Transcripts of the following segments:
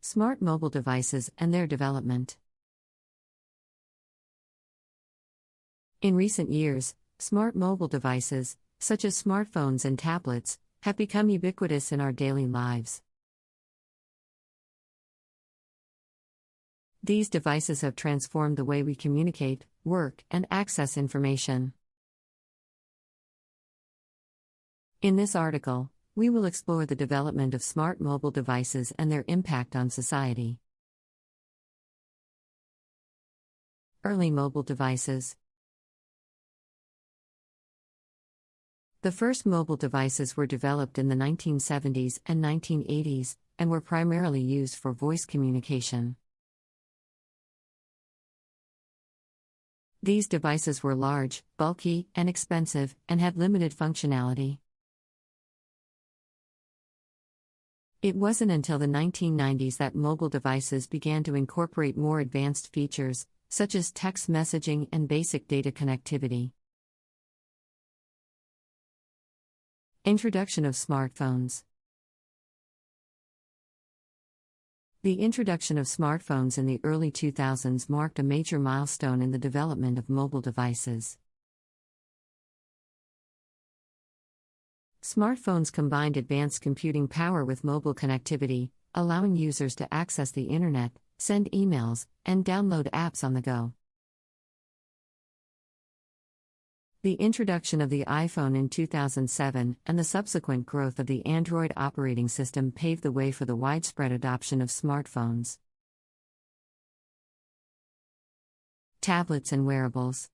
Smart mobile devices and their development. In recent years, smart mobile devices, such as smartphones and tablets, have become ubiquitous in our daily lives. These devices have transformed the way we communicate, work, and access information. In this article, we will explore the development of smart mobile devices and their impact on society. Early mobile devices. The first mobile devices were developed in the 1970s and 1980s and were primarily used for voice communication. These devices were large, bulky, and expensive, and had limited functionality. It wasn't until the 1990s that mobile devices began to incorporate more advanced features, such as text messaging and basic data connectivity. Introduction of smartphones. The introduction of smartphones in the early 2000s marked a major milestone in the development of mobile devices. Smartphones combined advanced computing power with mobile connectivity, allowing users to access the internet, send emails, and download apps on the go. The introduction of the iPhone in 2007 and the subsequent growth of the Android operating system paved the way for the widespread adoption of smartphones. Tablets and wearables.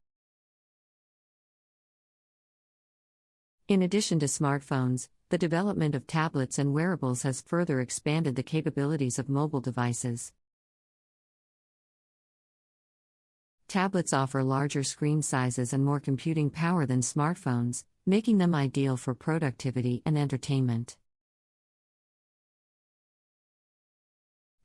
In addition to smartphones, the development of tablets and wearables has further expanded the capabilities of mobile devices. Tablets offer larger screen sizes and more computing power than smartphones, making them ideal for productivity and entertainment.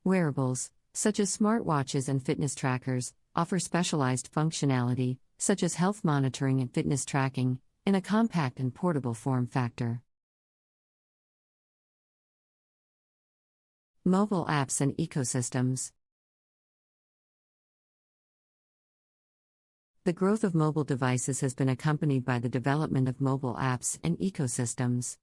Wearables, such as smartwatches and fitness trackers, offer specialized functionality, such as health monitoring and fitness tracking, in a compact and portable form factor. Mobile apps and ecosystems. The growth of mobile devices has been accompanied by the development of mobile apps and ecosystems.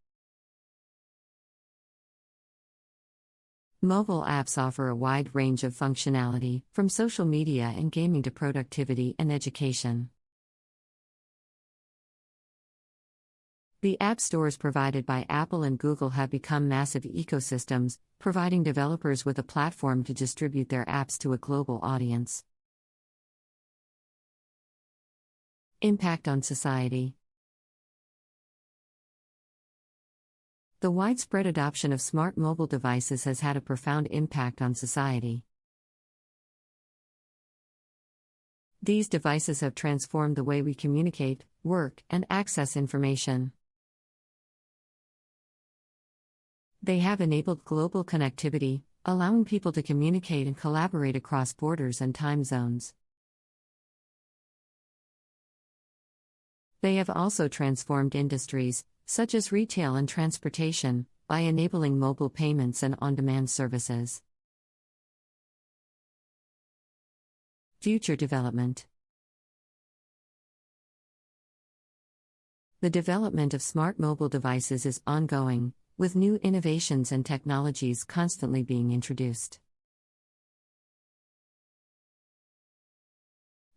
Mobile apps offer a wide range of functionality, from social media and gaming to productivity and education. The app stores provided by Apple and Google have become massive ecosystems, providing developers with a platform to distribute their apps to a global audience. Impact on society. The widespread adoption of smart mobile devices has had a profound impact on society. These devices have transformed the way we communicate, work, and access information. They have enabled global connectivity, allowing people to communicate and collaborate across borders and time zones. They have also transformed industries, such as retail and transportation, by enabling mobile payments and on-demand services. Future development. The development of smart mobile devices is ongoing, with new innovations and technologies constantly being introduced.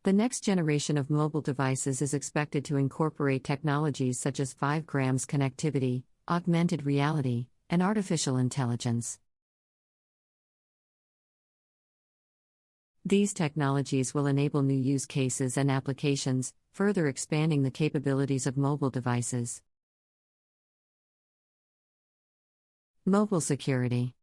The next generation of mobile devices is expected to incorporate technologies such as 5G connectivity, augmented reality, and artificial intelligence. These technologies will enable new use cases and applications, further expanding the capabilities of mobile devices. Mobile security.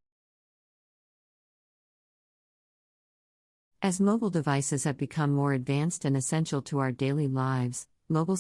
As mobile devices have become more advanced and essential to our daily lives, mobile